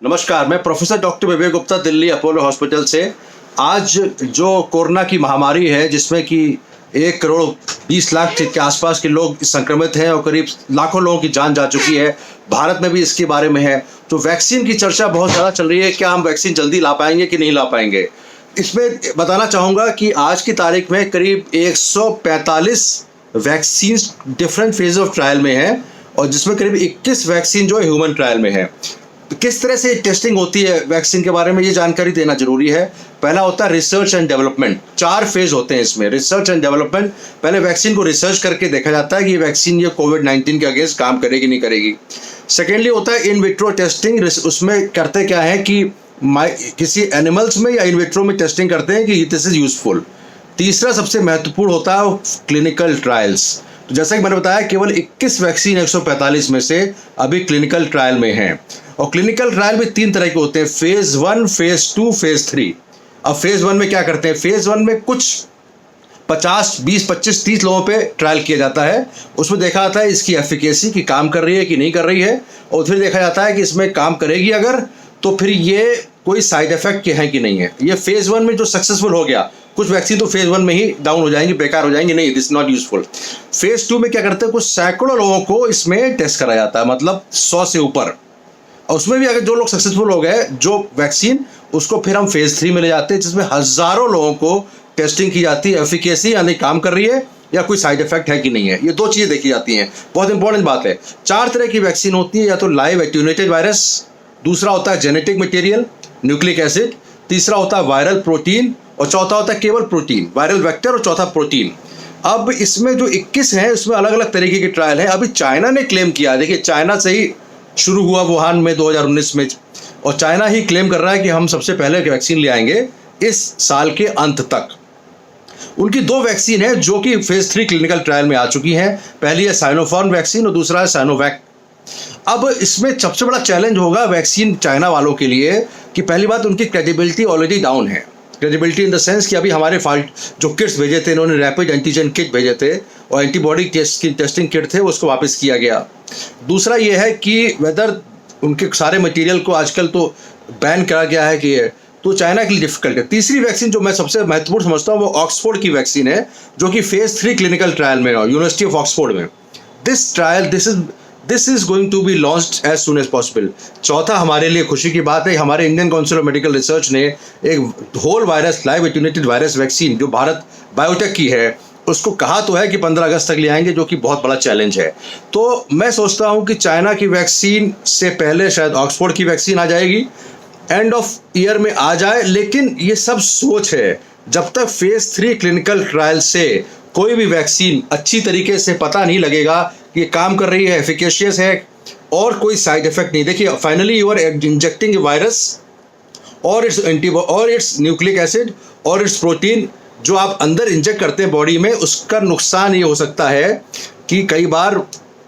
नमस्कार, मैं professor doctor विवेक Gupta Delhi Apollo hospital से। आज जो कोरोना की महामारी है जिसमें कि 1 करोड़ 20 लाख के आसपास के लोग संक्रमित हैं और करीब लाखों लोगों की जान जा चुकी है, भारत में भी इसके बारे में है। तो वैक्सीन की चर्चा बहुत ज़्यादा चल रही है, क्या हम वैक्सीन जल्दी ला पाएंगे कि नहीं ला पाएंगे। इसमें बताना चाहूँगा कि आज की तारीख में करीब 145 vaccine different phase of trial में है और जिसमें करीब 21 वैक्सीन जो है ह्यूमन ट्रायल में है। तो किस तरह से टेस्टिंग होती है वैक्सीन के बारे में ये जानकारी देना जरूरी है। पहला होता है रिसर्च एंड डेवलपमेंट। 4 फेज होते हैं इसमें। रिसर्च एंड डेवलपमेंट, पहले वैक्सीन को रिसर्च करके देखा जाता है कि ये वैक्सीन ये कोविड-19 के अगेंस्ट काम करेगी नहीं करेगी। सेकेंडली होता है इन विट्रो टेस्टिंग। उसमें करते क्या है कि किसी एनिमल्स में या इन विट्रो में टेस्टिंग करते हैं कि दिस इज यूजफुल। तीसरा सबसे महत्वपूर्ण होता है क्लिनिकल ट्रायल्स। तो जैसा कि मैंने बताया केवल 21 वैक्सीन 145 में से अभी क्लिनिकल ट्रायल में हैं। और क्लिनिकल ट्रायल भी 3 तरह के होते हैं, फेज 1, फेज 2, फेज 3। अब फेज 1 में क्या करते हैं, फेज 1 में कुछ 50, 20, 25, 30 लोगों पे ट्रायल किया जाता है। उसमें देखा जाता है इसकी एफिकेसी की काम कर रही है कि नहीं कर रही है, और फिर देखा जाता है कि इसमें काम करेगी अगर तो फिर ये कोई साइड इफेक्ट के हैं कि नहीं है। ये फेज 1 में जो सक्सेसफुल हो गया, कुछ वैक्सीन तो फेज 1 में ही डाउन हो जाएंगी, बेकार हो जाएंगी, नहीं दिस नॉट यूजफुल। फेज 2 में क्या करते हैं, कुछ सैकड़ों लोगों को इसमें टेस्ट कराया जाता है, मतलब 100 से ऊपर। और उसमें भी अगर जो लोग सक्सेसफुल हो गए जो वैक्सीन, उसको फिर हम फेज 3 में ले जाते हैं जिसमें हजारों लोगों को टेस्टिंग की जाती है, एफिकेसी यानी काम कर रही है या कोई साइड इफेक्ट है कि नहीं है। ये 2 चीज़ें देखी जाती हैं, बहुत इंपॉर्टेंट बात है। 4 तरह की वैक्सीन होती है, या तो लाइव एट्यूनेटेड वायरस, दूसरा होता है जेनेटिक मटेरियल न्यूक्लिक एसिड, तीसरा होता है वायरल प्रोटीन, और चौथा होता है केवल प्रोटीन वायरल वेक्टर, और चौथा प्रोटीन। अब इसमें जो 21 हैं उसमें अलग अलग तरीके के ट्रायल हैं। अभी चाइना ने क्लेम किया, देखिए चाइना से ही शुरू हुआ वुहान में 2019 में, और चाइना ही क्लेम कर रहा है कि हम सबसे पहले वैक्सीन ले आएंगे इस साल के अंत तक। उनकी 2 वैक्सीन है जो कि फेज 3 क्लिनिकल ट्रायल में आ चुकी हैं। पहली है साइनोफार्म वैक्सीन और दूसरा है साइनोवैक। अब इसमें सबसे बड़ा चैलेंज होगा वैक्सीन चाइना वालों के लिए कि पहली बात उनकी क्रेडिबिलिटी ऑलरेडी डाउन है। क्रेडिबिलिटी इन द सेंस कि अभी हमारे जो किट्स भेजे थे, इन्होंने रैपिड एंटीजन किट भेजे थे और एंटीबॉडी टेस्ट की टेस्टिंग किट थे, उसको वापस किया गया। दूसरा ये है कि वेदर उनके सारे मटेरियल को आजकल तो बैन करा गया है कि तो चाइना के लिए डिफिकल्ट है। तीसरी वैक्सीन जो मैं सबसे महत्वपूर्ण समझता हूँ वो ऑक्सफोर्ड की वैक्सीन है, जो कि फेज 3 क्लिनिकल ट्रायल में है यूनिवर्सिटी ऑफ ऑक्सफोर्ड में। This is going to be launched as soon as possible. चौथा हमारे लिए खुशी की बात है, हमारे Indian Council of Medical Research ने एक whole virus live attenuated virus vaccine जो भारत बायोटेक की है उसको कहा तो है कि 15 अगस्त तक ले आएंगे, जो कि बहुत बड़ा चैलेंज है। तो मैं सोचता हूँ कि चाइना की वैक्सीन से पहले शायद ऑक्सफोर्ड की वैक्सीन आ जाएगी, एंड ऑफ ईयर में आ जाए। लेकिन ये सब सोच है, जब तक फेज 3 क्लिनिकल ट्रायल से कोई भी वैक्सीन अच्छी तरीके से पता नहीं लगेगा कि काम कर रही है, एफिकेशियस है और कोई साइड इफेक्ट नहीं। देखिए finally you are injecting a virus और इट्स न्यूक्लिक एसिड और इट्स प्रोटीन जो आप अंदर इंजेक्ट करते हैं बॉडी में। उसका नुकसान ये हो सकता है कि कई बार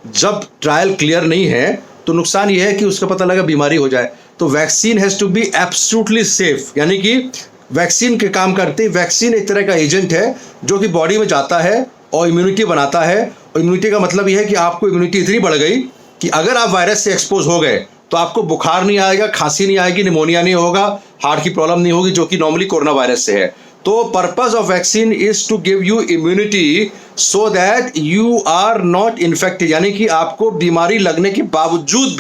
जब ट्रायल क्लियर नहीं है तो नुकसान ये है कि उसका पता लगा बीमारी हो जाए। तो vaccine has to be absolutely safe, यानी कि वैक्सीन के काम करते ही वैक्सीन एक तरह का एजेंट है जो कि बॉडी में जाता है और इम्यूनिटी बनाता है। और इम्यूनिटी का मतलब यह है कि आपको इम्यूनिटी इतनी बढ़ गई कि अगर आप वायरस से एक्सपोज हो गए तो आपको बुखार नहीं आएगा, खांसी नहीं आएगी, निमोनिया नहीं होगा, हार्ट की प्रॉब्लम नहीं होगी, जो कि नॉर्मली कोरोना वायरस से है। तो purpose of vaccine is to give you immunity so that you are not infected, यानी कि आपको बीमारी लगने के बावजूद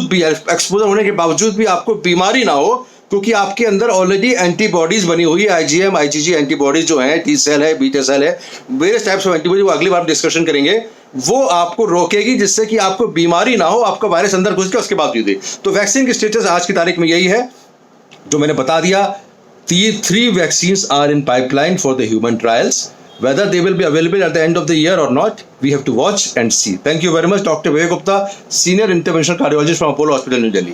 भी एक्सपोजर होने के बावजूद भी आपको बीमारी ना हो, क्योंकि आपके अंदर ऑलरेडी एंटीबॉडीज बनी हुई है। IgM IgG एंटीबॉडीज जो हैं, टी सेल है, बीटा सेल है, वेरियस टाइप्स ऑफ एंटीबॉडी, वो अगली बार डिस्कशन करेंगे। वो आपको रोकेगी जिससे कि आपको बीमारी ना हो, आपका वायरस अंदर घुस के उसके बाद भी। तो वैक्सीन की स्टेटस आज की तारीख में यही है जो मैंने बता दिया। 3 vaccines are in pipeline for the human trials. Whether they will be available at the end of the year or not, we have to watch and see. Thank you very much, Dr. Vivek Gupta, Senior Interventional Cardiologist from Apollo Hospital, New Delhi.